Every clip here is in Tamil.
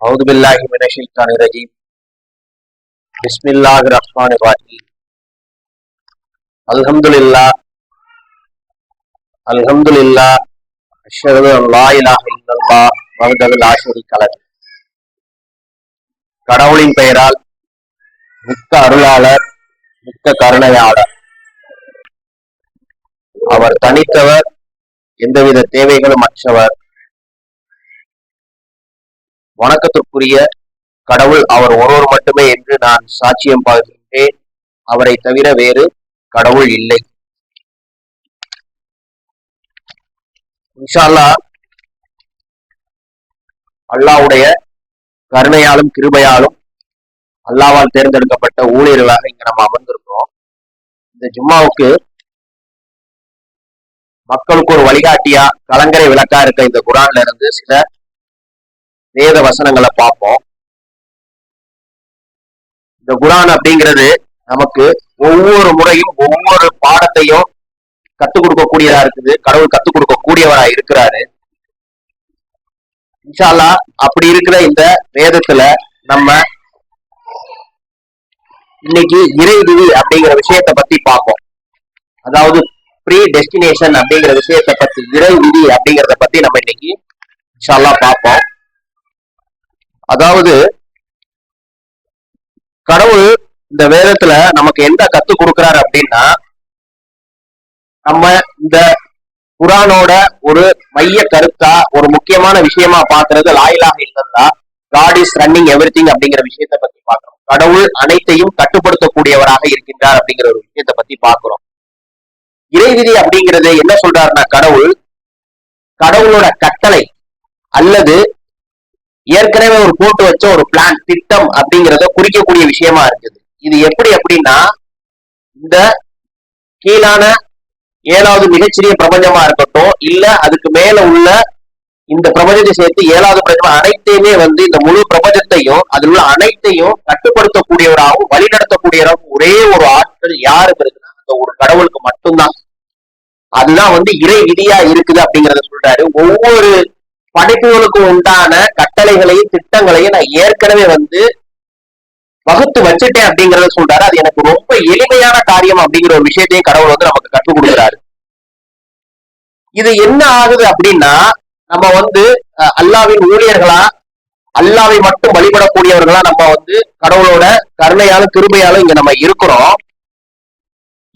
أعوذ بالله من الشيطان الرجيم بسم الله الرحمن الرحيم الحمد لله أشهد أن لا إله إلا الله وحده لا شريك له கடவுளின் பெயரால் மிக்க அருளாளர் மிக்க கருணையாளர். அவர் தனித்தவர், எந்தவித தேவைகளும் அற்றவர். வணக்கத்திற்குரிய கடவுள் அவர் ஒருவர் மட்டுமே என்று நான் சாட்சியம் பார்க்கின்றேன். அவரை தவிர வேறு கடவுள் இல்லை. இன்ஷா அல்லாஹ் அல்லாஹ்வுடைய கருணையாலும் கிருபையாலும் அல்லாஹ்வால் தேர்ந்தெடுக்கப்பட்ட ஊழியர்களாக இங்க நம்ம அமர்ந்திருக்கிறோம். இந்த ஜும்மாவுக்கு மக்களுக்கு ஒரு வழிகாட்டியா கலங்கரை விளக்கா இருக்க இந்த குர்ஆன்ல இருந்து சில வேத வசனங்களை பார்ப்போம். இந்த குர்ஆன் அப்படிங்கிறது நமக்கு ஒவ்வொரு முறையும் ஒவ்வொரு பாடத்தையும் கத்துக் கொடுக்கக்கூடியதா இருக்குது. கடவுள் கத்துக் கொடுக்கக்கூடியவரா இருக்கிறாரு. இன்ஷா அல்லாஹ் அப்படி இருக்கிற இந்த வேதத்துல நம்ம இன்னைக்கு இறை விதி அப்படிங்கிற விஷயத்த பத்தி பார்ப்போம். அதாவது ப்ரீ டெஸ்டினேஷன் அப்படிங்கிற விஷயத்த பத்தி, இறை விதி அப்படிங்கிறத பத்தி நம்ம இன்னைக்கு இன்ஷா அல்லாஹ் பார்ப்போம். அதாவது கடவுள் இந்த வேதத்துல நமக்கு என்ன கத்துக் கொடுக்கிறாரு அப்படின்னா, நம்ம இந்த குர்ஆனோட ஒரு மைய கருத்தா ஒரு முக்கியமான விஷயமா பாக்குறது லா இலாஹ இல்லல்லாஹ், காட் இஸ் ரன்னிங் எவ்ரிதிங் அப்படிங்கிற விஷயத்தை பத்தி பாக்குறோம். கடவுள் அனைத்தையும் கட்டுப்படுத்தக்கூடியவராக இருக்கின்றார் அப்படிங்கிற ஒரு விஷயத்தை பத்தி பாக்குறோம். இறைவிதி அப்படிங்கிறது என்ன சொல்றாருன்னா, கடவுளோட கட்டளை அல்லது ஏற்கனவே ஒரு போட்டு வச்ச ஒரு பிளான், திட்டம் அப்படிங்கிறத குறிக்கக்கூடிய விஷயமா இருக்குது. இது எப்படி அப்படின்னா, இந்த கீழான 7வது மிகச்சிறிய பிரபஞ்சமா இருக்கட்டும், இல்ல அதுக்கு மேல உள்ள இந்த பிரபஞ்சத்தை சேர்த்து 7வது பிரபஞ்சம் அனைத்தையுமே இந்த முழு பிரபஞ்சத்தையும் அதில் உள்ள அனைத்தையும் கட்டுப்படுத்தக்கூடியவராகவும் வழிநடத்தக்கூடியவராகவும் ஒரே ஒரு ஆட்கள் யாருக்கு இருக்குன்னா அந்த ஒரு கடவுளுக்கு மட்டும்தான். அதுதான் இறை விதியா இருக்குது அப்படிங்கிறத சொல்றாரு. ஒவ்வொரு படைப்புகளுக்கும் உண்டான கட்டளைகளையும் திட்டங்களையும் நான் ஏற்கனவே வகுத்து வச்சுட்டேன் அப்படிங்கறத சொல்றாரு. அது எனக்கு ரொம்ப எளிமையான காரியம் அப்படிங்கிற ஒரு விஷயத்தையும் கடவுள் நமக்கு கற்றுக் கொடுக்கிறாரு. இது என்ன ஆகுது அப்படின்னா, நம்ம அல்லாஹ்வின் ஊழியர்களா, அல்லாஹ்வை மட்டும் வழிபடக்கூடியவர்களா நம்ம கடவுளோட கருணையாலும் கிருபையாலும் இங்க நம்ம இருக்கிறோம்.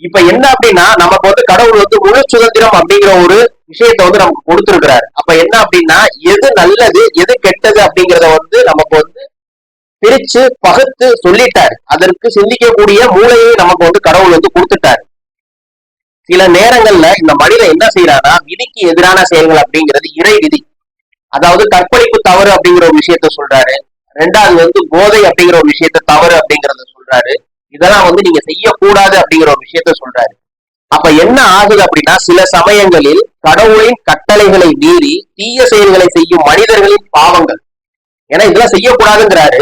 இப்ப என்ன அப்படின்னா, நமக்கு கடவுள் முழு சுதந்திரம் அப்படிங்கிற ஒரு விஷயத்த நமக்கு கொடுத்திருக்கிறாரு. அப்ப என்ன அப்படின்னா, எது நல்லது எது கெட்டது அப்படிங்கிறத நமக்கு பிரிச்சு பகுத்து சொல்லிட்டாரு. அதற்கு சிந்திக்கக்கூடிய மூளையை நமக்கு கடவுள் கொடுத்துட்டாரு. சில நேரங்கள்ல இந்த மனிதன் என்ன செய்யறானா, விதிக்கு எதிரான செயல்கள் அப்படிங்கிறது இறை விதி. அதாவது கற்பழிப்பு தவறு அப்படிங்கிற ஒரு விஷயத்த சொல்றாரு. 2வது போதை அப்படிங்கிற ஒரு விஷயத்த தவறு அப்படிங்கறத சொல்றாரு. இதெல்லாம் நீங்க செய்யக்கூடாது அப்படிங்கிற ஒரு விஷயத்த சொல்றாரு. அப்ப என்ன ஆகுது அப்படின்னா, சில சமயங்களில் கடவுளின் கட்டளைகளை மீறி தீய செயல்களை செய்யும் மனிதர்களின் பாவங்கள், ஏன்னா இதெல்லாம் செய்யக்கூடாதுங்கிறாரு.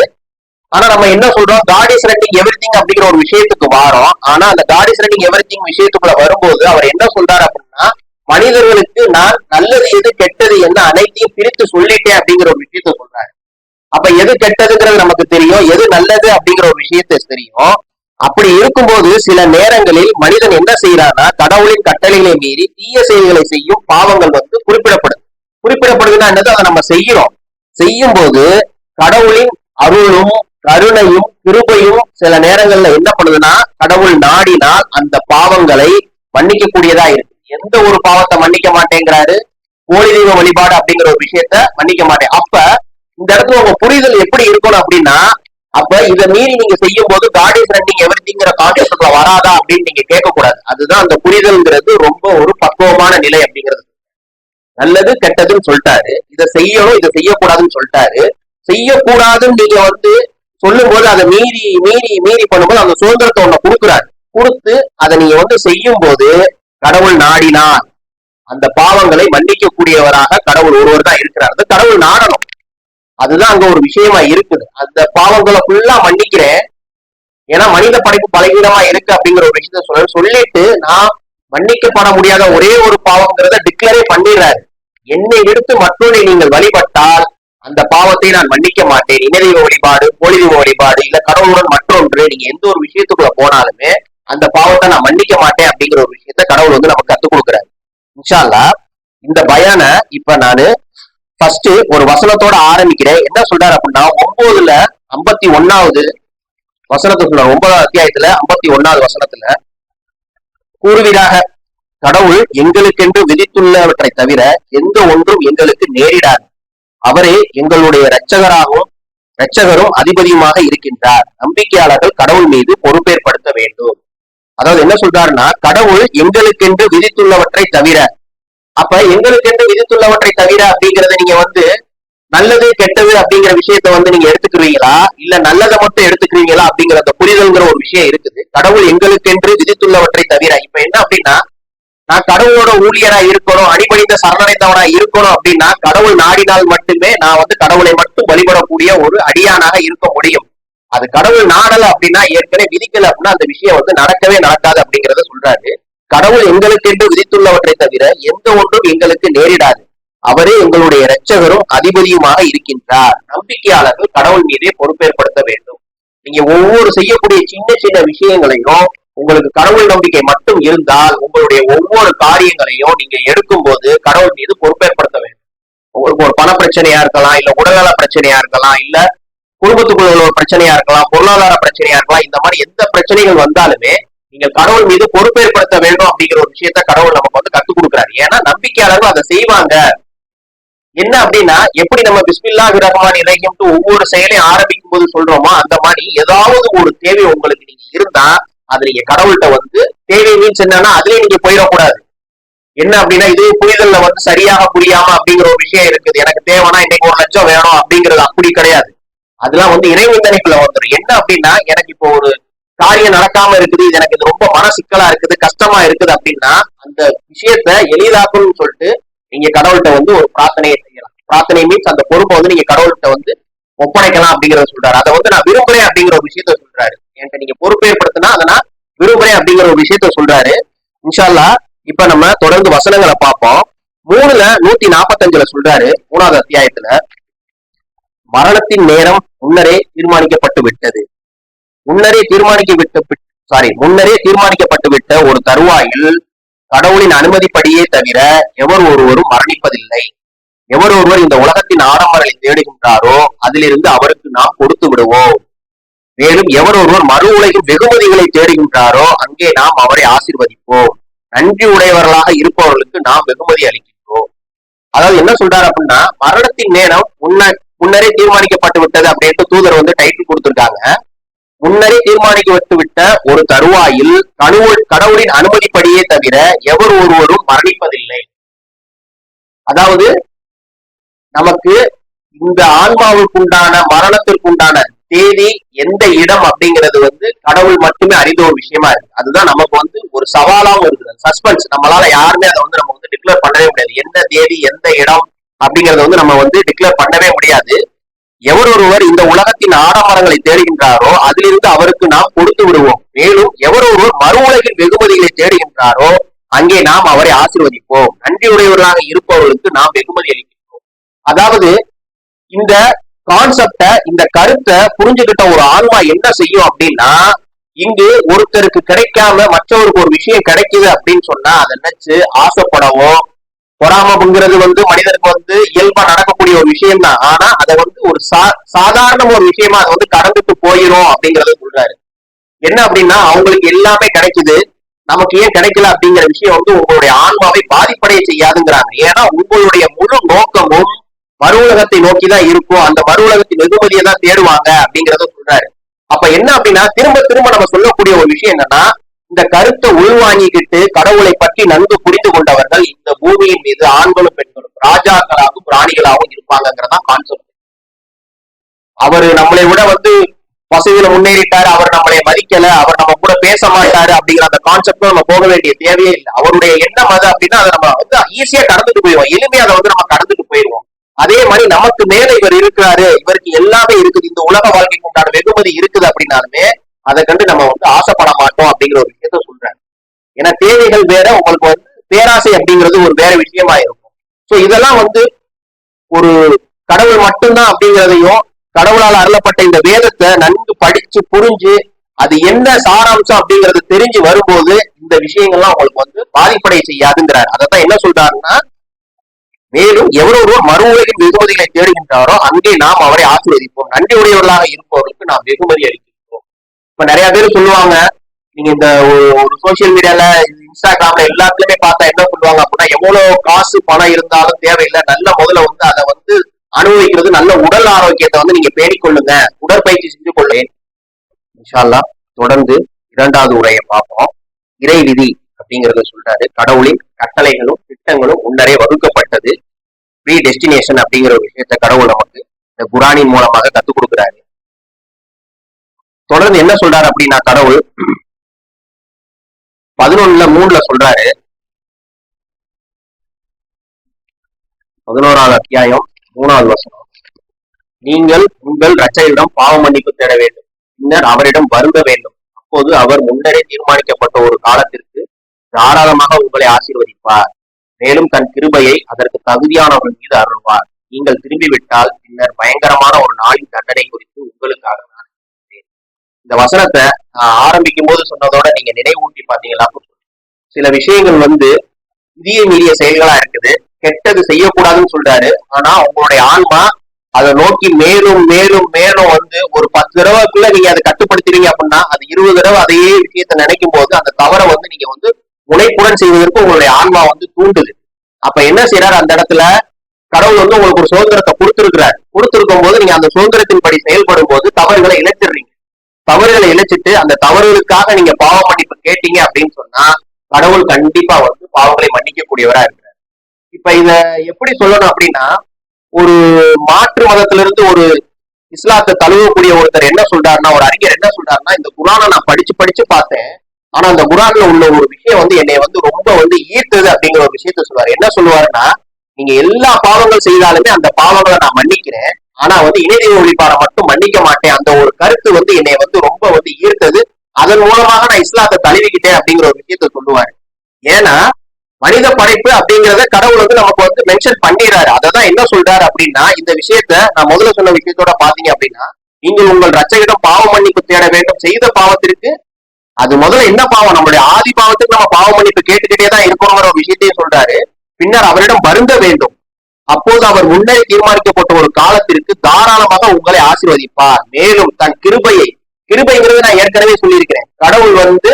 ஆனா நம்ம என்ன சொல்றோம், காட் இஸ் ரன்னிங் எவ்ரிதிங் அப்படிங்கிற ஒரு விஷயத்துக்கு வாரோம். ஆனா அந்த காட் இஸ் ரன்னிங் எவ்ரிதிங் விஷயத்துக்குள்ள வரும்போது அவர் என்ன சொல்றாரு அப்படின்னா, மனிதர்களுக்கு நான் நல்லது எது கெட்டது என்ன அனைத்தையும் பிரித்து சொல்லிட்டேன் அப்படிங்கிற ஒரு விஷயத்த சொல்றாரு. அப்ப எது கெட்டதுங்கிறது நமக்கு தெரியும், எது நல்லது அப்படிங்கிற ஒரு விஷயத்த தெரியும். அப்படி இருக்கும்போது சில நேரங்களில் மனிதன் என்ன செய்யறான்னா, கடவுளின் கட்டளைகளை மீறி தீய செயல்களை செய்யும் பாவங்கள் குறிப்பிடப்படுதுன்னா என்னது, அதை நம்ம செய்யும் போது கடவுளின் அருளும் கருணையும் கிருபையும் சில நேரங்கள்ல என்ன பண்ணுதுன்னா, கடவுள் நாடினால் அந்த பாவங்களை மன்னிக்க கூடியதா இருக்கு. எந்த ஒரு பாவத்தை மன்னிக்க மாட்டேங்கிறாரு, கோழி தெய்வ வழிபாடு அப்படிங்கிற ஒரு விஷயத்த மன்னிக்க மாட்டேன். அப்ப இந்த இடத்துல உங்க புரிதல் எப்படி இருக்கணும் அப்படின்னா, அப்ப இதை மீறி நீங்க செய்யும் போது காட் இஸ் ரன்னிங் எவ்ரிதிங்கிற கான்செப்ட்ல வராதா அப்படின்னு நீங்க கேட்கக்கூடாது. அதுதான் அந்த புரிதல்ங்கிறது ரொம்ப ஒரு பக்குவமான நிலை அப்படிங்கிறது. நல்லது கெட்டதுன்னு சொல்லிட்டாரு, இதை செய்யணும் இதை செய்யக்கூடாதுன்னு சொல்லிட்டாரு. செய்யக்கூடாதுன்னு நீங்க சொல்லும் போது அதை மீறி மீறி மீறி பண்ணும்போது அந்த சுதந்திரத்தை ஒண்ணு கொடுத்து அதை நீங்க செய்யும் போது கடவுள் நாடினார் அந்த பாவங்களை மன்னிக்க கூடியவராக கடவுள் ஒருவர் தான் இருக்கிறார். அந்த கடவுள் நாடணும், அதுதான் அங்க ஒரு விஷயமா இருக்குது. அந்த பாவங்களை ஃபுல்லா மன்னிக்கிறேன், ஏன்னா மனித படைப்பு பலகீனமா இருக்கு அப்படிங்கிற ஒரு விஷயத்த சொல்லிட்டு நான் மன்னிக்கப்பட முடியாத ஒரே ஒரு பாவங்கிறத டிக்ளரே பண்ணிடுறாரு. என்னை விடுத்து மற்றொரு நீங்கள் வழிபட்டால் அந்த பாவத்தை நான் மன்னிக்க மாட்டேன். இணைதெய்வ வழிபாடு, போலி தெய்வ வழிபாடு, இல்ல கடவுளுடன் மற்றொன்று, நீங்க எந்த ஒரு விஷயத்துக்குள்ள போனாலுமே அந்த பாவத்தை நான் மன்னிக்க மாட்டேன் அப்படிங்கிற ஒரு விஷயத்த கடவுள் வந்து நமக்கு கத்துக் கொடுக்குறாரு. இன்ஷா அல்லாஹ் இந்த பயான இப்ப நானு ஃபர்ஸ்ட் ஒரு வசனத்தோட ஆரம்பிக்கிறேன். என்ன சொல்றாரு அப்படின்னா 9:51 வசனத்தை சொல்றாரு. 9வது அத்தியாயத்துல 51வது வசனத்துல கூறுவீராக, கடவுள் எங்களுக்கென்று விதித்துள்ளவற்றை தவிர எந்த ஒன்றும் எங்களுக்கு நேரிடாது. அவரே எங்களுடைய இரட்சகரும் அதிபதியுமாக இருக்கின்றார். நம்பிக்கையாளர்கள் கடவுள் மீது பொறுப்பேற்படுத்த வேண்டும். அதாவது என்ன சொல்றாருன்னா, கடவுள் எங்களுக்கென்று விதித்துள்ளவற்றை தவிர, அப்ப எங்களுக்கென்று விதித்துள்ளவற்றை தவிர அப்படிங்கறத நீங்க வந்து நல்லது கெட்டது அப்படிங்கிற விஷயத்த வந்து நீங்க எடுத்துக்கிறீங்களா, இல்ல நல்லதை மட்டும் எடுத்துக்கிறீங்களா அப்படிங்கிற அந்த புரிதல்ங்கிற ஒரு விஷயம் இருக்குது. கடவுள் எங்களுக்கென்று விதித்துள்ளவற்றை தவிர, இப்ப என்ன அப்படின்னா, நான் கடவுளோட ஊழியரா இருக்கணும், அடிபணிந்த சரணடைந்தவனா இருக்கணும் அப்படின்னா கடவுள் நாடினால் மட்டுமே நான் வந்து கடவுளை மட்டும் வழிபடக்கூடிய ஒரு அடியானாக இருக்க முடியும். அது கடவுள் நாடல அப்படின்னா, ஏற்கனவே விதிக்கல அப்படின்னா அந்த விஷயம் வந்து நடக்கவே நடக்காது அப்படிங்கறத சொல்றாரு. கடவுள் எங்களுக்கென்று விதித்துள்ளவற்றை தவிர எந்த ஒன்றும் எங்களுக்கு நேரிடாது. அவரே எங்களுடைய இரட்சகரும் அதிபதியுமாக இருக்கின்றார். நம்பிக்கையாளர்கள் கடவுள் மீதே பொறுப்பேற்படுத்த வேண்டும். நீங்க ஒவ்வொரு செய்யக்கூடிய சின்ன சின்ன விஷயங்களையும் உங்களுக்கு கடவுள் நம்பிக்கை மட்டும் இருந்தால் உங்களுடைய ஒவ்வொரு காரியங்களையும் நீங்க எடுக்கும் போது கடவுள் மீது பொறுப்பேற்படுத்த வேண்டும். உங்களுக்கு ஒரு பண பிரச்சனையா இருக்கலாம், இல்ல உடல்நல பிரச்சனையா இருக்கலாம், இல்ல குடும்பத்துக்குள்ள ஒரு பிரச்சனையா இருக்கலாம், பொருளாதார பிரச்சனையா இருக்கலாம். இந்த மாதிரி எந்த பிரச்சனைகள் வந்தாலுமே நீங்க கடவுள் மீது பொறுப்பேற்படுத்த வேண்டும் அப்படிங்கிற ஒரு விஷயத்த கடவுள் நமக்கு வந்து கத்துக் கொடுக்குறாரு. ஏன்னா நம்பிக்கையாளர்கள் அதை செய்வாங்க. என்ன அப்படின்னா, எப்படி நம்ம பிஸ்மில்லாஹிர் ரஹ்மானிர் ரஹீம் ஒவ்வொரு செயலையும் ஆரம்பிக்கும் போது சொல்றோமோ அந்த மாதிரி ஏதாவது ஒரு தேவை உங்களுக்கு நீங்க இருந்தா அது நீங்க கடவுள்கிட்ட வந்து தேவை மீன்ஸ் என்னன்னா அதுலயே நீங்க போயிடக்கூடாது. என்ன அப்படின்னா, இது புரிதல்ல வந்து சரியாக புரியாம அப்படிங்கிற ஒரு விஷயம் இருக்குது. எனக்கு தேவைன்னா இன்னைக்கு 1 லட்சம் வேணும் அப்படிங்கிறது அப்படி கிடையாது. அதெல்லாம் வந்து இறைநிந்தனைக்குள்ள வந்துடும். என்ன அப்படின்னா, எனக்கு இப்போ ஒரு காரியம் நடக்காம இருக்குது, இது எனக்கு இது ரொம்ப மன சிக்கலா இருக்குது, கஷ்டமா இருக்குது அப்படின்னா அந்த விஷயத்த எளிதாக்கணும்னு சொல்லிட்டு நீங்க கடவுள்கிட்ட வந்து ஒரு பிரார்த்தனையை செய்யலாம். பிரார்த்தனை மீன்ஸ் அந்த பொறுப்பை வந்து நீங்க கடவுள்கிட்ட வந்து ஒப்படைக்கலாம் அப்படிங்கறத சொல்றாரு. அதை வந்து நான் விரும்புறேன் அப்படிங்கிற ஒரு விஷயத்த சொல்றாரு. என்கிட்ட நீங்க பொறுப்பேற்படுத்தினா அதை நான் விரும்புறேன் அப்படிங்கிற ஒரு விஷயத்த சொல்றாரு. இன்ஷா அல்லாஹ் இப்ப நம்ம தொடர்ந்து வசனங்களை பார்ப்போம். 3:145 சொல்றாரு. 3வது அத்தியாயத்துல மரணத்தின் நேரம் முன்னரே தீர்மானிக்கப்பட்டு விட்டது. முன்னரே தீர்மானிக்கப்பட்டு விட்ட ஒரு தருவாயில் கடவுளின் அனுமதிப்படியே தவிர எவர் ஒருவரும் மரணிப்பதில்லை. எவர் ஒருவர் இந்த உலகத்தின் ஆடம்பரங்களை தேடுகின்றாரோ அதிலிருந்து அவருக்கு நாம் கொடுத்து விடுவோம். மேலும் எவர் ஒருவர் மறு உலகின் வெகுமதிகளை தேடுகின்றாரோ அங்கே நாம் அவரை ஆசீர்வதிப்போம். நன்றி உடையவர்களாக இருப்பவர்களுக்கு நாம் வெகுமதி அளிக்கின்றோம். அதாவது என்ன சொல்றாரு அப்படின்னா, மரணத்தின் நேரம் முன்னரே தீர்மானிக்கப்பட்டு விட்டது அப்படின்ட்டு தூதர் வந்து டைட்டில் கொடுத்திருக்காங்க. முன்னரே தீர்மானிக்கப்பட்டு விட்ட ஒரு தருவாயில் கடவுளின் அனுமதிப்படியே தவிர எவர் ஒருவரும் மரணிப்பதில்லை. அதாவது நமக்கு இந்த ஆன்மாவுக்குண்டான மரணத்திற்குண்டான தேதி எந்த இடம் அப்படிங்கிறது வந்து கடவுள் மட்டுமே அறிந்த ஒரு விஷயமா இருக்கு. அதுதான் நமக்கு வந்து ஒரு சவாலாவும் இருக்குது. சஸ்பென்ஸ், நம்மளால யாருமே அதை வந்து நம்ம வந்து டிக்ளேர் பண்ணவே முடியாது. எந்த தேதி எந்த இடம் அப்படிங்கறத வந்து நம்ம வந்து டிக்ளேர் பண்ணவே முடியாது. எவர் ஒருவர் இந்த உலகத்தின் ஆடம்பரங்களை தேடுகின்றாரோ அதிலிருந்து அவருக்கு நாம் கொடுத்து விடுவோம். மேலும் எவர் ஒருவர் மறு உலகின் வெகுமதிகளை தேடுகின்றாரோ அங்கே நாம் அவரை ஆசீர்வதிப்போம். நன்றியுடையவர்களாக இருப்பவர்களுக்கு நாம் வெகுமதி அளிக்கின்றோம். அதாவது இந்த கான்செப்ட, இந்த கருத்தை புரிஞ்சுக்கிட்ட ஒரு ஆன்மா என்ன செய்யும் அப்படின்னா, இங்கு ஒருத்தருக்கு கிடைக்காம மற்றவருக்கு ஒரு விஷயம் கிடைக்குது அப்படின்னு சொன்னா அதை நினைச்சு ஆசைப்படவோ, பொறாமைங்கிறது வந்து மனிதனுக்கு வந்து இயல்பா நடக்கக்கூடிய ஒரு விஷயம் தான். ஆனா அதை வந்து ஒரு சாதாரண ஒரு விஷயமா அதை வந்து கடந்துட்டு போயிரும் அப்படிங்கறத சொல்றாரு. என்ன அப்படின்னா, அவங்களுக்கு எல்லாமே கிடைக்குது, நமக்கு ஏன் கிடைக்கல அப்படிங்கிற விஷயம் வந்து உங்களுடைய ஆன்மாவை பாதிப்படைய செய்யாதுங்கிறாங்க. ஏன்னா உங்களுடைய முழு நோக்கமும் மறு உலகத்தை நோக்கிதான் இருக்கும். அந்த மறு உலகத்தின் வெகுமதியை தான் தேடுவாங்க அப்படிங்கறத சொல்றாரு. அப்ப என்ன அப்படின்னா, திரும்ப திரும்ப நம்ம சொல்லக்கூடிய ஒரு விஷயம் என்னன்னா, இந்த கருத்தை உள்வாங்கிக்கிட்டு கடவுளை பற்றி நன்கு புரிந்து கொண்டவர்கள் இந்த பூமியின் மீது ஆண்களும் பெண்களும் ராஜாக்களாகவும் ராணிகளாகவும் இருப்பாங்கிறதா கான்செப்ட். அவரு நம்மளை விட வந்து வசதியில முன்னேறிட்டாரு, அவர் நம்மளை மதிக்கல, அவர் நம்ம கூட பேச மாட்டாரு அப்படிங்கிற அந்த கான்செப்டும் நம்ம போக வேண்டிய தேவையே இல்லை. அவருடைய எண்ணம் அது அப்படின்னா அதை நம்ம வந்து ஈஸியா கடந்துட்டு போயிடுவோம், எளிமையா அதை வந்து நம்ம கடந்துட்டு போயிடுவோம். அதே மாதிரி நமக்கு மேல இவர் இருக்கிறாரு, இவருக்கு எல்லாமே இருக்குது, இந்த உலக வாழ்க்கைக்கு உண்டான வெகுமதி இருக்குது அப்படின்னாலுமே அதை கண்டு நம்ம வந்து ஆசைப்பட மாட்டோம் அப்படிங்கிற ஒரு விஷயத்த சொல்றாங்க. ஏன்னா தேவைகள் வேற, உங்களுக்கு வந்து பேராசை அப்படிங்கிறது ஒரு வேற விஷயமா இருக்கும். சோ இதெல்லாம் வந்து ஒரு கடவுள் மட்டும்தான் அப்படிங்கிறதையும், கடவுளால் அருளப்பட்ட இந்த வேதத்தை நன்கு படிச்சு புரிஞ்சு அது என்ன சாராம்சம் அப்படிங்கறது தெரிஞ்சு வரும்போது இந்த விஷயங்கள்லாம் உங்களுக்கு வந்து பாதிப்படை செய்யாதுங்கிறார். அதான் என்ன சொல்றாருன்னா, மேலும் எவரொருவர் மறு உலகின் வெகுமதிகளை தேடுகின்றாரோ அங்கே நாம் அவரை ஆசீர்வதிப்போம், நன்றி உடையவர்களாக இருப்பவர்களுக்கு நாம் வெகுமதி அளிக்கின்றோம். இப்ப நிறைய பேர் சொல்லுவாங்க, நீங்க இந்த ஒரு சோசியல் மீடியால இன்ஸ்டாகிராம்ல எல்லாத்துலயுமே பார்த்தா என்ன சொல்லுவாங்க அப்படின்னா, எவ்வளவு காசு பணம் இருந்தாலும் தேவையில்லை, நல்ல முதல்ல வந்து அதை வந்து அனுபவிக்கிறது, நல்ல உடல் ஆரோக்கியத்தை வந்து நீங்க பேணிக்கொள்ளுங்க, உடற்பயிற்சி செஞ்சு கொள்ளுங்க. இன்ஷா அல்லாஹ் தொடர்ந்து 2வது உரையை பார்ப்போம். இறை விதி அப்படிங்கறத சொல்றாரு. கடவுளின் கட்டளைகளும் திட்டங்களும் முன்னரே வகுக்கப்பட்டது. ப்ரீ டெஸ்டினேஷன் அப்படிங்கிற ஒரு விஷயத்த கடவுள் நமக்கு இந்த குரானின் மூலமாக கத்துக் கொடுக்கிறாரு. தொடர்ந்து என்ன சொல்றாரு அப்படின்னா, கடவுள் 11:3 சொல்றாரு, 11வது அத்தியாயம் 3வது வசனம், நீங்கள் உங்கள் இரட்சகரிடம் பாவ மன்னிப்பு தேட வேண்டும், பின்னர் அவரிடம் வருந்த வேண்டும், அப்போது அவர் முன்னரே தீர்மானிக்கப்பட்ட ஒரு காலத்திற்கு தாராளமாக உங்களை ஆசீர்வதிப்பார், மேலும் தன் கிருபையை அதற்கு தகுதியானவர்கள் மீது அருள்வார். நீங்கள் திரும்பிவிட்டால் பின்னர் பயங்கரமான ஒரு நாளின் தண்டனை குறித்து உங்களுக்காக நான் இந்த வசனத்தை ஆரம்பிக்கும் போது சொன்னதோட நீங்க நினைவூட்டி பாத்தீங்களா, சில விஷயங்கள் வந்து விதியை மீறிய செயல்களா இருக்குது, கெட்டது செய்யக்கூடாதுன்னு சொல்றாரு. ஆனா உங்களுடைய ஆன்மா அதை நோக்கி மேலும் மேலும் மேலும் வந்து ஒரு 10 தடவைக்குள்ள நீங்க அதை கட்டுப்படுத்துறீங்க அப்படின்னா, அது 20 தடவை அதையே விஷயத்த நினைக்கும் போது அந்த தவறை வந்து நீங்க வந்து முனைப்புடன் செய்வதற்கு உங்களுடைய ஆன்மா வந்து தூண்டுது. அப்ப என்ன செய்யறாரு, அந்த இடத்துல கடவுள் வந்து உங்களுக்கு ஒரு சுதந்திரத்தை கொடுத்திருக்கும் போது நீங்க அந்த சுதந்திரத்தின்படி செயல்படும் போது தவறுகளை இழைச்சிடுறீங்க. தவறுகளை இழைச்சிட்டு அந்த தவறுகளுக்காக நீங்க பாவ மன்னிப்பு கேட்டீங்க அப்படின்னு சொன்னா கடவுள் கண்டிப்பா வந்து பாவங்களை மன்னிக்கக்கூடியவரா இருக்கிறார். இப்ப இத எப்படி சொல்லணும் அப்படின்னா, ஒரு மாற்று மதத்திலிருந்து ஒரு இஸ்லாத்தை தழுவக்கூடிய ஒருத்தர் என்ன சொல்றாருன்னா, ஒரு அறிஞர் என்ன சொல்றாருன்னா, இந்த குரானை நான் படிச்சு படிச்சு பார்த்தேன், ஆனா அந்த குரான்ல உள்ள ஒரு விஷயம் வந்து என்னை வந்து ரொம்ப வந்து ஈர்த்தது அப்படிங்கிற ஒரு விஷயத்த சொல்லுவாரு. என்ன சொல்லுவாருன்னா, நீங்க எல்லா பாவங்கள் செய்தாலுமே அந்த பாவங்களை நான் மன்னிக்கிறேன், ஆனா வந்து இணைதெய்வ வழிபாடை மட்டும் மன்னிக்க மாட்டேன். அந்த ஒரு கருத்து வந்து என்னை வந்து ரொம்ப வந்து ஈர்த்தது, அதன் மூலமாக நான் இஸ்லாத்தை தழுவிக்கிட்டேன் அப்படிங்கிற ஒரு விஷயத்த சொல்லுவாரு. ஏன்னா மனித படைப்பு அப்படிங்கறத கடவுள் வந்து நமக்கு வந்து மென்ஷன் பண்ணிடுறாரு. அததான் என்ன சொல்றாரு அப்படின்னா, இந்த விஷயத்த நான் முதல்ல சொன்ன விஷயத்தோட பாத்தீங்க அப்படின்னா, நீங்கள் உங்கள் இரட்சகரிடம் பாவ மன்னிப்பு தேட வேண்டும், செய்த பாவத்திற்கு அது முதல்ல என்ன பாவம், நம்மளுடைய ஆதி பாவத்துக்கு நம்ம பாவ மன்னிப்பு கேட்டுக்கிட்டே தான் இருக்கணுங்கிற ஒரு விஷயத்தையும் சொல்றாரு. பின்னர் அவரிடம் வருந்த வேண்டும், அப்போது அவர் முன்னே தீர்மானிக்கப்பட்ட ஒரு காலத்திற்கு தாராளமாக உங்களை ஆசீர்வதிப்பார், மேலும் தன் கிருபைங்கிறது நான் ஏற்கனவே சொல்லியிருக்கிறேன். கடவுள் வந்து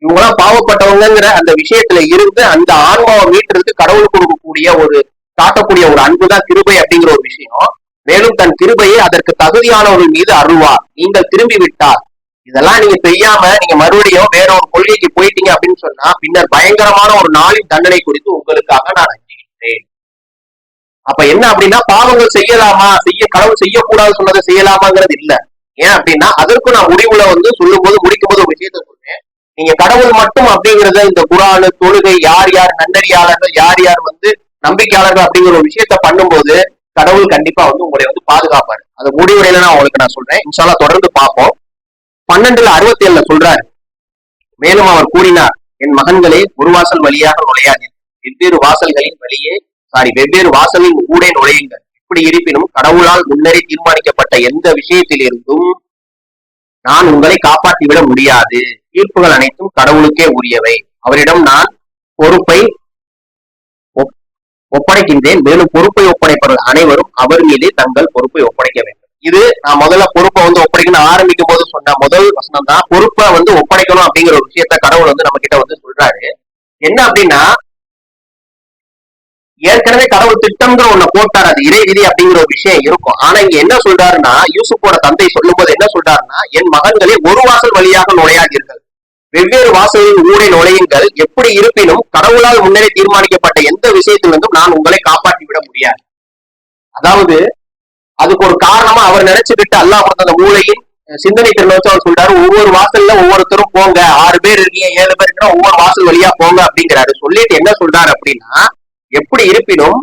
இவங்களாம் பாவப்பட்டவங்கிற அந்த விஷயத்துல இருந்து அந்த ஆன்மாவை மீட்டுறதுக்கு கடவுள் கொடுக்கக்கூடிய ஒரு காட்டக்கூடிய ஒரு அன்புதான் கிருபை அப்படிங்கிற ஒரு விஷயம். மேலும் தன் கிருபையை அதற்கு தகுதியானவர்கள் மீது அருள்வார், நீங்கள் திரும்பி விட்டால். இதெல்லாம் நீங்க செய்யாம நீங்க மறுபடியும் வேற ஒரு கொள்கைக்கு போயிட்டீங்க அப்படின்னு சொன்னா பின்னர் பயங்கரமான ஒரு நாளின் தண்டனை குறித்து உங்களுக்காக நான் அஞ்சுகின்றேன். அப்ப என்ன அப்படின்னா, பாவங்கள் செய்யலாமா, கடவுள் செய்யக்கூடாது சொன்னதை செய்யலாமாங்கிறது இல்ல. ஏன் அப்படின்னா, அதற்கும் நான் முடிவுல வந்து சொல்லும் போது முடிக்கும் போது ஒரு விஷயத்த சொல்றேன். நீங்க கடவுள் மட்டும் அப்படிங்கறத இந்த குரான் தொழுகை யார் யார் நன்னறியாளர்கள் யார் யார் வந்து நம்பிக்கையாளர்கள் அப்படிங்கிற ஒரு விஷயத்த பண்ணும்போது கடவுள் கண்டிப்பா வந்து உங்களை வந்து பாதுகாப்பாரு. அது முடிவுரையில நான் உங்களுக்கு நான் சொல்றேன், இன்ஷா அல்லாஹ் தொடர்ந்து பார்ப்போம். 12:67 சொல்றாரு, மேலும் அவர் கூறினார், என் மகன்களே, ஒரு வாசல் வழியாக நுழையாதீர்கள், வெவ்வேறு வாசலின் ஊடே நுழையுங்கள். இப்படி இருப்பினும் கடவுளால் முன்னரே தீர்மானிக்கப்பட்ட எந்த விஷயத்திலிருந்தும் நான் உங்களை காப்பாற்றிவிட முடியாது. தீர்ப்புகள் அனைத்தும் கடவுளுக்கே உரியவை. அவரிடம் நான் பொறுப்பை ஒப்படைக்கின்றேன், மேலும் பொறுப்பை ஒப்படைப்பவர்கள் அனைவரும் அவர் மீது தங்கள் பொறுப்பை ஒப்படைக்க வேண்டும். இது நான் முதல்ல பொறுப்பை வந்து ஒப்படைக்கணும் ஆரம்பிக்கும் போது சொன்ன முதல் வசனம் தான். பொறுப்பை வந்து ஒப்படைக்கணும் அப்படிங்கிற ஒரு விஷயத்த கடவுள் வந்து நம்ம கிட்ட வந்து சொல்றாரு. என்ன அப்படின்னா, ஏற்கனவே கடவுள் திட்டம்ங்கிற ஒண்ணு போட்டார், அது இறை விதி அப்படிங்கிற ஒரு விஷயம் இருக்கும். ஆனா இங்க என்ன சொல்றாருன்னா, யூசுப்போட தந்தை சொல்லும் போது என்ன சொல்றாருன்னா, என் மகன்களே, ஒரு வாசல் வழியாக நுழையாதீர்கள், வெவ்வேறு வாசலின் ஊடே நுழையுங்கள். எப்படி இருப்பினும் கடவுளால் முன்னரே தீர்மானிக்கப்பட்ட எந்த விஷயத்திலிருந்தும் நான் உங்களை காப்பாற்றி விட முடியாது. அதாவது அதுக்கு ஒரு காரணமா அவர் நினைச்சுக்கிட்டு அல்லாஹ் கொடுத்த அந்த மூளையின் சிந்தனை திறனை வச்சு அவர் சொல்றாரு, ஒவ்வொரு வாசல்ல ஒவ்வொருத்தரும் போங்க, 6 பேர் இருக்கீங்க 7 பேர் இருக்கா, ஒவ்வொரு வாசல் வழியா போங்க அப்படிங்கிறாரு. சொல்லிட்டு என்ன சொல்றாரு அப்படின்னா, எப்படி இருப்பினும்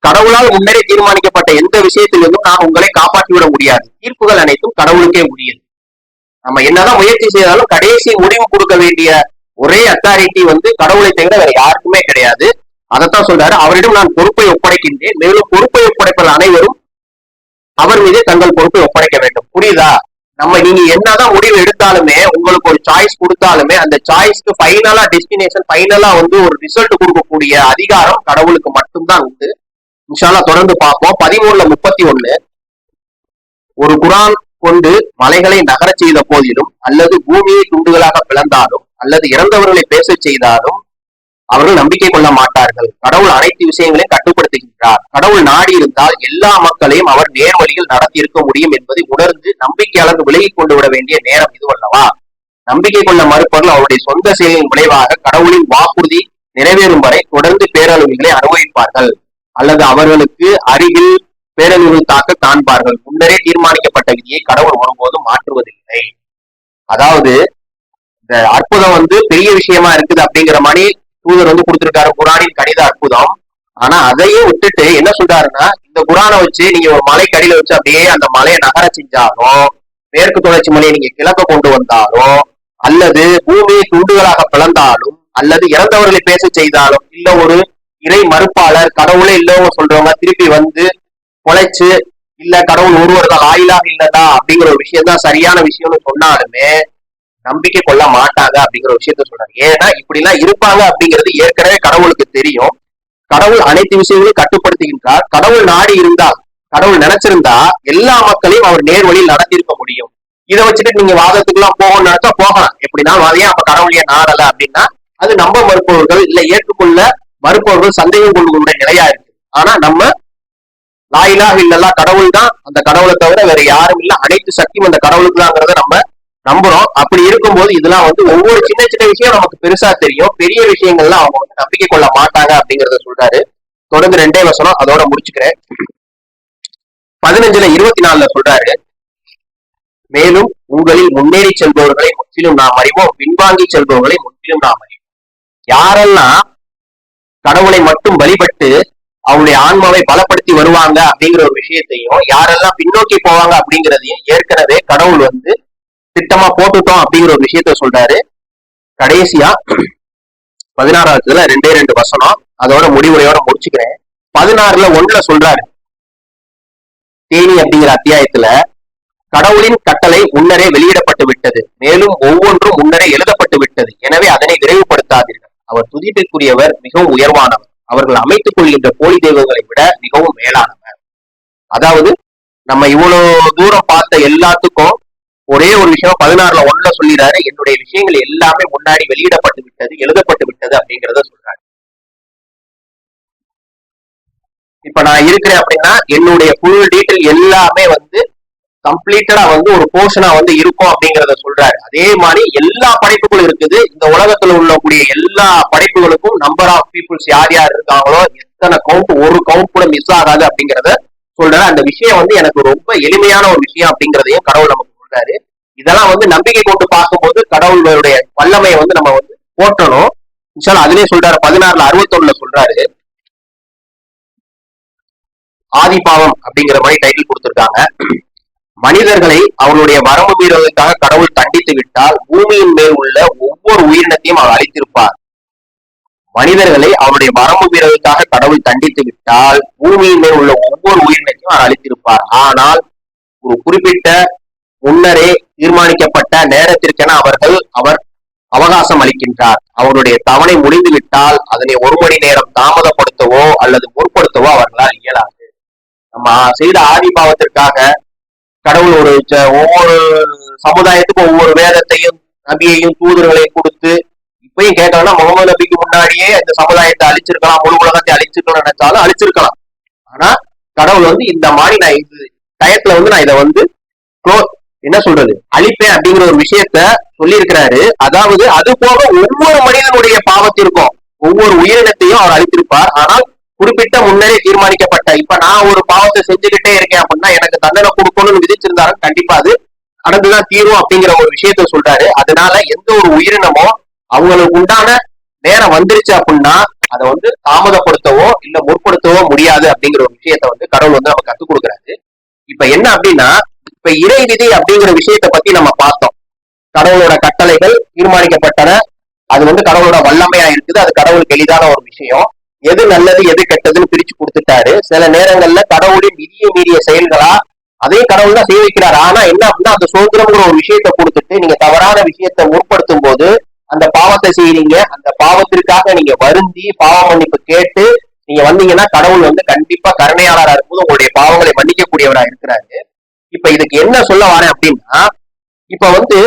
கடவுளால் முன்னரே தீர்மானிக்கப்பட்ட எந்த விஷயத்திலிருந்தும் நான் உங்களை காப்பாற்றிவிட முடியாது. தீர்ப்புகள் அனைத்தும் கடவுளுக்கே உரியது. நம்ம என்னதான் முயற்சி செய்தாலும் கடைசி முடிவு கொடுக்க வேண்டிய ஒரே அத்தாரிட்டி வந்து கடவுளை தவிர வேற யாருக்குமே கிடையாது. அதைத்தான் சொல்றாரு, அவரிடம் நான் பொறுப்பை ஒப்படைக்கின்றேன், மேலும் பொறுப்பை ஒப்படைப்பது அனைவரும் அவர் மீது தங்கள் பொறுப்பை ஒப்படைக்க வேண்டும். புரியுதா? நீங்க என்னதான் முடிவு எடுத்தாலுமே, உங்களுக்கு ஒரு சாய்ஸ் கொடுத்தாலுமே, அந்த சாய்ஸ்க்கு ஃபைனலா டெஸ்டினேஷன், ஃபைனலா ஒரு ரிசல்ட் கொடுக்கக்கூடிய அதிகாரம் கடவுளுக்கு மட்டும்தான் உண்டு. இன்ஷா அல்லாஹ் தொடர்ந்து பார்ப்போம். 13:31 ஒரு குரான் கொண்டு மலைகளை நகரச் செய்த போதிலும், அல்லது பூமியை துண்டுகளாக பிளந்தாலும், அல்லது இறந்தவர்களை பேசச் செய்தாலும் அவர்கள் நம்பிக்கை கொள்ள மாட்டார்கள். கடவுள் அனைத்து விஷயங்களையும் கட்டுப்படுத்துகின்றார். கடவுள் நாடி இருந்தால் எல்லா மக்களையும் அவர் நேர்வழியில் நடத்தி இருக்க முடியும் என்பதை உணர்ந்து நம்பிக்கையாளர்கள் விலகிக் கொண்டு விட வேண்டிய நேரம் இதுவல்லவா? நம்பிக்கை கொள்ள மறுப்பவர்கள் அவருடைய சொந்த செயலின் விளைவாக கடவுளின் வாக்குறுதி நிறைவேறும் வரை தொடர்ந்து பேரழிவுகளை அனுபவிப்பார்கள், அல்லது அவர்களுக்கு அருகில் பேரழிவு தாக்க காண்பார்கள். முன்னரே தீர்மானிக்கப்பட்ட விதியை கடவுள் ஒருபோதும் மாற்றுவதில்லை. அதாவது இந்த அற்புதம் பெரிய விஷயமா இருக்குது அப்படிங்கிற மாதிரி தூதர் கொடுத்திருக்காரு, குரானின் கணித அற்புதம். ஆனா அதையும் விட்டுட்டு என்ன சொல்றாருன்னா, இந்த குரானை வச்சு நீங்க ஒரு மலைக்கு அடியில வச்சு அப்படியே அந்த மலையை நகர செஞ்சாலும், மேற்கு தொடர்ச்சி மலையை நீங்க கிழக்க கொண்டு வந்தாலும், அல்லது பூமியை துண்டுகளாக பிளந்தாலும், அல்லது இறந்தவர்களை பேச செய்தாலும், இல்ல ஒரு இறை மறுப்பாளர் கடவுளே இல்லவங்க சொல்றவங்க திருப்பி பொழைச்சு இல்ல கடவுள் ஒருவர் தான் ஆயிலாக இல்லதா அப்படிங்கிற ஒரு விஷயம் தான் சரியான விஷயம்னு சொன்னாலுமே நம்பிக்கை கொள்ள மாட்டாங்க அப்படிங்கிற விஷயத்த சொல்றாங்க. ஏன்னா இப்படி எல்லாம் இருப்பாங்க அப்படிங்கிறது ஏற்கனவே கடவுளுக்கு தெரியும். கடவுள் அனைத்து விஷயங்களையும் கட்டுப்படுத்துகின்றார். கடவுள் நாடி இருந்தால், கடவுள் நினைச்சிருந்தா எல்லா மக்களையும் அவர் நேர் வழியில் நடத்திருக்க முடியும். இதை வச்சுட்டு நீங்க வாதத்துக்கு எல்லாம் போகணும்னு நினைச்சா போகலாம், எப்படின்னா வாதையா அப்ப கடவுளையே நாடல அப்படின்னா அது நம்ப மறுப்பவர்கள் இல்ல ஏற்றுக்கொள்ள மறுப்பவர்கள் சந்தேகம் கொள்ளுடைய நிலையா இருக்கு. ஆனா நம்ம லாயிலாக இல்லல்லா கடவுள் தான், அந்த கடவுளை தவிர வேற யாரும் இல்ல, அனைத்து சக்தியும் அந்த கடவுளுக்கு தாங்கிறத நம்ம நம்புறோம். அப்படி இருக்கும்போது இதெல்லாம் ஒவ்வொரு சின்ன சின்ன விஷயம் நமக்கு பெருசா தெரியும், பெரிய விஷயங்கள்லாம் அவங்க நம்பிக்கை கொள்ள மாட்டாங்க அப்படிங்கறத சொல்றாரு. தொடர்ந்து 2 வசனம் அதோட முடிச்சுக்கிறேன். 15:24 சொல்றாரு, மேலும் உங்களில் முன்னேறி செல்பவர்களை முற்றிலும் நாம் அறிவோம், பின்வாங்கி செல்பவர்களை முற்றிலும் நாம் அறிவோம். யாரெல்லாம் கடவுளை மட்டும் வழிபட்டு அவங்களுடைய ஆன்மாவை பலப்படுத்தி வருவாங்க அப்படிங்கிற ஒரு விஷயத்தையும், யாரெல்லாம் பின்னோக்கி போவாங்க அப்படிங்கிறதையும் ஏற்கனவே கடவுள் திட்டமா போட்டுட்டோம் அப்படிங்கிற ஒரு விஷயத்த சொல்றாரு. கடைசியா 16வதுல 2 வசனம் அதோட முடிவுரையோட முடிச்சுக்கிறேன். 16:1 சொல்றாரு, தேனி அப்படிங்கிற அத்தியாயத்துல கடவுளின் கட்டளை முன்னரே வெளியிடப்பட்டு விட்டது, மேலும் ஒவ்வொன்றும் முன்னரே எழுதப்பட்டு விட்டது, எனவே அதனை விரைவுபடுத்தாதீர்கள். அவர் துதிப்பிற்குரியவர், மிகவும் உயர்வானவர், அவர்கள் அமைத்துக் கொள்கின்ற போலி தெய்வங்களை விட மிகவும் மேலானவர். அதாவது நம்ம இவ்வளவு தூரம் பார்த்த எல்லாத்துக்கும் ஒரே ஒரு விஷயம் 16:1 சொல்லிடுறாரு, என்னுடைய விஷயங்கள் எல்லாமே முன்னாடி வெளியிடப்பட்டு விட்டது, எழுதப்பட்டு விட்டது அப்படிங்கிறத சொல்றாரு. இப்ப நான் இருக்கிறேன் அப்படின்னா என்னுடைய ஃபுல் டீட்டெயில் எல்லாமே கம்ப்ளீட்டடா ஒரு போர்ஷனா இருக்கும் அப்படிங்கிறத சொல்றாரு. அதே மாதிரி எல்லா படைப்புகளும் இருக்குது. இந்த உலகத்துல உள்ளக்கூடிய எல்லா படைப்புகளுக்கும் நம்பர் ஆஃப் பீப்புள்ஸ் யார் யார் இருக்காங்களோ, எத்தனை கவுண்ட், ஒரு கவுண்ட் கூட மிஸ் ஆகாது அப்படிங்கிறத சொல்றாரு. அந்த விஷயம் எனக்கு ரொம்ப எளிமையான ஒரு விஷயம் அப்படிங்கிறதையும் கடவுள் நமக்கு சொல்றாரு. இதெல்லாம் நம்பிக்கை கொண்டு பார்க்கும்போது கடவுளுடைய வல்லமையை நம்ம போற்றணும். இன்ஷால்லா அதுலயே சொல்றாரு. 16:61 சொல்றாரு, ஆதி பாவம் அப்படிங்கிற மாதிரி டைட்டில் கொடுத்திருக்காங்க. மனிதர்களை அவனுடைய வரம்பு மீறுவதற்காக கடவுள் தண்டித்து விட்டால் பூமியின் மேல் உள்ள ஒவ்வொரு உயிரினத்தையும் அவர் அழித்திருப்பார். மனிதர்களை அவருடைய வரம்பு மீறுவதற்காக கடவுள் தண்டித்து விட்டால் பூமியின் மேல் உள்ள ஒவ்வொரு உயிரினத்தையும் அவர் அழித்திருப்பார். ஆனால் ஒரு குறிப்பிட்ட முன்னரே தீர்மானிக்கப்பட்ட நேரத்திற்கென அவர் அவகாசம் அளிக்கின்றார். அவருடைய தவணை முடிந்துவிட்டால் அதனை 1 மணி நேரம் தாமதப்படுத்தவோ அல்லது முற்படுத்தவோ அவர்களால் இயலாது. நம்ம செய்த ஆதி பாவத்திற்காக கடவுள் ஒவ்வொரு சமுதாயத்துக்கும் ஒவ்வொரு வேதத்தையும் நபியையும் தூதர்களையும் கொடுத்து, இப்பயும் கேட்டாங்கன்னா முகமது நபிக்கு முன்னாடியே இந்த சமுதாயத்தை அழிச்சிருக்கலாம், முழு உலகத்தை அழிச்சிருக்கலாம் நினைச்சாலும் அழிச்சிருக்கலாம். ஆனா கடவுள் இந்த மாதிரி நான் இந்த டயத்துல நான் இதை என்ன சொல்றது அழிப்பேன் அப்படிங்கிற ஒரு விஷயத்த சொல்லியிருக்கிறாரு. அதாவது அது போக ஒவ்வொரு மனிதனுடைய பாவத்திற்கும் ஒவ்வொரு உயிரினத்தையும் அவர் அழித்திருப்பார். ஆனால் குறிப்பிட்ட முன்னரே தீர்மானிக்கப்பட்ட, இப்ப நான் ஒரு பாவத்தை செஞ்சுக்கிட்டே இருக்கேன் அப்படின்னா எனக்கு தண்டனை கொடுக்கணும்னு விதிச்சிருந்தாலும் கண்டிப்பா அது நடந்துதான் தீரும் அப்படிங்கிற ஒரு விஷயத்த சொல்றாரு. அதனால எந்த ஒரு உயிரினமோ அவங்களுக்கு உண்டான நேரம் வந்துருச்சு அப்படின்னா அதை தாமதப்படுத்தவோ இல்ல முற்படுத்தவோ முடியாது அப்படிங்கிற ஒரு விஷயத்த கடவுள் நம்ம கத்துக் கொடுக்குறாரு. இப்ப என்ன அப்படின்னா, இப்ப இறை விதி அப்படிங்கிற விஷயத்த பத்தி நம்ம பார்த்தோம். கடவுளோட கட்டளைகள் தீர்மானிக்கப்பட்டன, அது கடவுளோட வல்லமையா இருக்குது, அது கடவுளுக்கு எளிதான ஒரு விஷயம். எது நல்லது எது கெட்டதுன்னு பிரிச்சு கொடுத்துட்டாரு. சில நேரங்கள்ல கடவுளின் விதியை மீறிய செயல்களா அதையும் கடவுள் தான் செய்ய வைக்கிறாரு. ஆனா என்ன அப்படின்னா அந்த சுதந்திரம்ங்கிற ஒரு விஷயத்த கொடுத்துட்டு நீங்க தவறான விஷயத்த முற்படுத்தும் போது அந்த பாவத்தை செய்றீங்க. அந்த பாவத்திற்காக நீங்க வருந்தி பாவ மன்னிப்பு கேட்டு நீங்க வந்தீங்கன்னா கடவுள் வந்து கண்டிப்பா கருணையாளரா இருக்கும்போது உங்களுடைய பாவங்களை மன்னிக்கக்கூடியவரா இருக்கிறாரு. இப்ப இதுக்கு என்ன சொல்ல வரேன் அப்படின்னா, இப்ப வந்து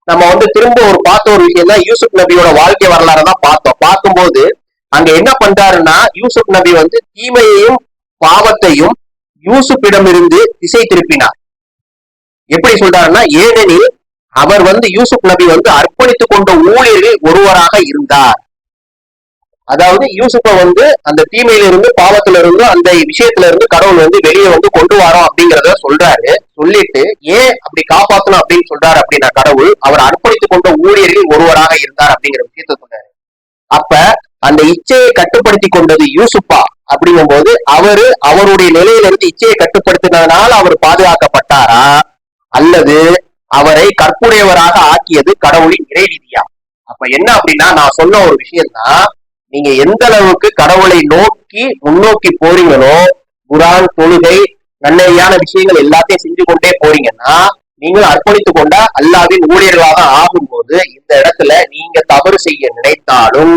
நம்ம வந்து திரும்ப ஒரு பார்த்த ஒரு விஷயம் தான் யூசுப் நபியோட வாழ்க்கை வரலாறு தான் பார்த்தோம். பார்க்கும்போது அங்க என்ன பண்றாருன்னா யூசுப் நபி வந்து தீமையையும் பாவத்தையும் யூசுப்பிடம் இருந்து திசை திருப்பினார். எப்படி சொல்றாருன்னா, ஏனெனில் அவர் வந்து யூசுப் நபி வந்து அர்ப்பணித்துக் கொண்ட ஊழியர்கள் ஒருவராக இருந்தார். அதாவது யூசுப்ப வந்து அந்த தீமையில இருந்து பாவத்துல இருந்து அந்த விஷயத்துல இருந்து கடவுள் வந்து வெளியே வந்து கொண்டு வரோம் அப்படிங்கறத சொல்றாரு. சொல்லிட்டு ஏன் அப்படி காப்பாத்தணும் அப்படின்னு சொல்றாரு அப்படின்னா கடவுள் அவர் அர்ப்பணித்துக் கொண்ட ஊழியர்கள் ஒருவராக இருந்தார் அப்படிங்கிற விஷயத்த சொல்றாரு. அப்ப அந்த இச்சையை கட்டுப்படுத்தி கொண்டது யூசுப்பா அப்படிங்கும் போது அவருடைய நிலையில இருந்து இச்சையை கட்டுப்படுத்தினதுனால அவர் பாதுகாக்கப்பட்டாரா அல்லது அவரை கற்புடையவராக ஆக்கியது கடவுளின் இறைவிதியா? அப்ப என்ன அப்படின்னா நான் சொன்ன ஒரு விஷயம் தான், நீங்க எந்த அளவுக்கு கடவுளை நோக்கி முன்னோக்கி போறீங்களோ குரான் தொழுகை நன்மையான விஷயங்கள் எல்லாத்தையும் செஞ்சு கொண்டே போறீங்கன்னா நீங்கள் அர்ப்பணித்துக் கொண்ட அல்லாவின் ஊழியர்களாக ஆகும்போது இந்த இடத்துல நீங்க தவறு செய்ய நினைத்தாலும்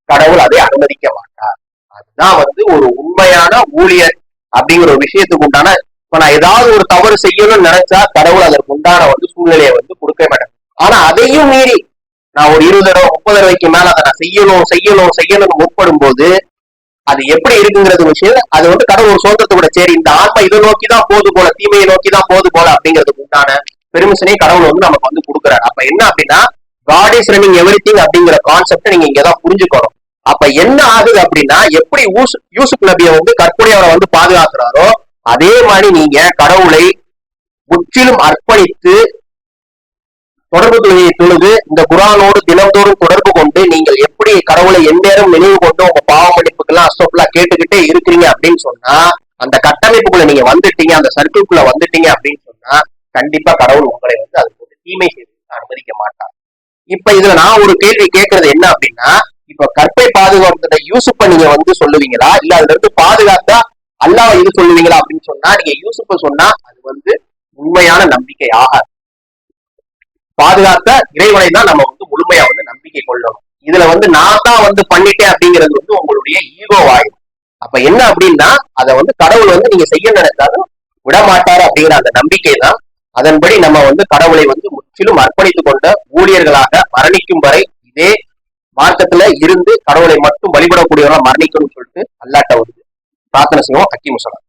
கடவுள் அதை அனுமதிக்க மாட்டார். அதுதான் வந்து ஒரு உண்மையான ஊழியர் அப்படிங்கிற ஒரு விஷயத்துக்கு உண்டான. இப்ப நான் ஏதாவது ஒரு தவறு செய்யணும்னு நினைச்சா கடவுள் அதற்கு உண்டான வந்து சூழ்நிலையை வந்து கொடுக்க மாட்டேன். ஆனா அதையும் மீறி நான் ஒரு 20 தடவை 30 தடவைக்கு மேல அதை நான் செய்யணும்னு முற்படும் போது அது எப்படி இருக்குங்கிறது விஷயம். அது வந்து கடவுள் ஒரு சுதந்திரத்தை கூட சரி இந்த ஆன்மா இதை நோக்கிதான் போது போல தீமையை நோக்கிதான் போது போல அப்படிங்கிறதுக்கு உண்டான பெருமிஷனையும் கடவுள் வந்து நமக்கு வந்து கொடுக்குறாரு. அப்ப என்ன அப்படின்னா காட் இஸ் ரன்னிங் எவ்ரிதிங் அப்படிங்கிற கான்செப்ட் நீங்க இங்கதான் புரிஞ்சுக்கணும். அப்ப என்ன ஆகுது அப்படின்னா எப்படி யூசுப் நபியை வந்து கற்புடையவரை வந்து பாதுகாக்கிறாரோ அதே மாதிரி நீங்க கடவுளை முற்றிலும் அர்ப்பணித்து தொடர்பு தொழுகையை தொழுது இந்த குரானோடு தினந்தோறும் தொடர்பு கொண்டு நீங்கள் எப்படி கடவுளை எந்நேரம் நினைவு கொண்டு உங்க பாவ மன்னிப்புக்கெல்லாம் அஸ்தோப்லா கேட்டுக்கிட்டே இருக்கிறீங்க அப்படின்னு சொன்னா அந்த கட்டமைப்புக்குள்ள நீங்க வந்துட்டீங்க, அந்த சர்க்கிள்குள்ள வந்துட்டீங்க அப்படின்னு சொன்னா கண்டிப்பா கடவுள் உங்களை வந்து அதுக்கு வந்து தீமை செய்து அனுமதிக்க மாட்டார். இப்ப இதுல நான் ஒரு கேள்வி கேட்கறது என்ன அப்படின்னா, இப்ப கற்பை பாதுகாத்த யூசுப்ப நீங்க வந்து சொல்லுவீங்களா இல்ல அதுல இருந்து பாதுகாத்தா அல்லாஹ் இது சொல்லுவீங்களா அப்படின்னு சொன்னா நீங்க யூசுப்ப சொன்னா அது வந்து உண்மையான நம்பிக்கை ஆகாது. பாதுகாத்த இறைவனை தான் நம்ம வந்து முழுமையா வந்து நம்பிக்கை கொள்ளணும். இதுல வந்து நான் தான் வந்து பண்ணிட்டேன் அப்படிங்கிறது வந்து உங்களுடைய ஈகோவாயிடும். அப்ப என்ன அப்படின்னா அதை வந்து கடவுள் வந்து நீங்க செய்ய நினைத்தாலும் விடமாட்டாரு அப்படிங்கிற அந்த நம்பிக்கை தான். அதன்படி நம்ம வந்து கடவுளை வந்து முற்றிலும் அர்ப்பணித்துக் கொண்ட ஊழியர்களாக மரணிக்கும் வரை இதே மார்க்கத்துல இருந்து கடவுளை மட்டும் வழிபடக்கூடியவர்களா மரணிக்கணும்னு சொல்லிட்டு அல்லாட்ட வந்து பிரார்த்தனை செய்வோம். அக்கி முசலாம்.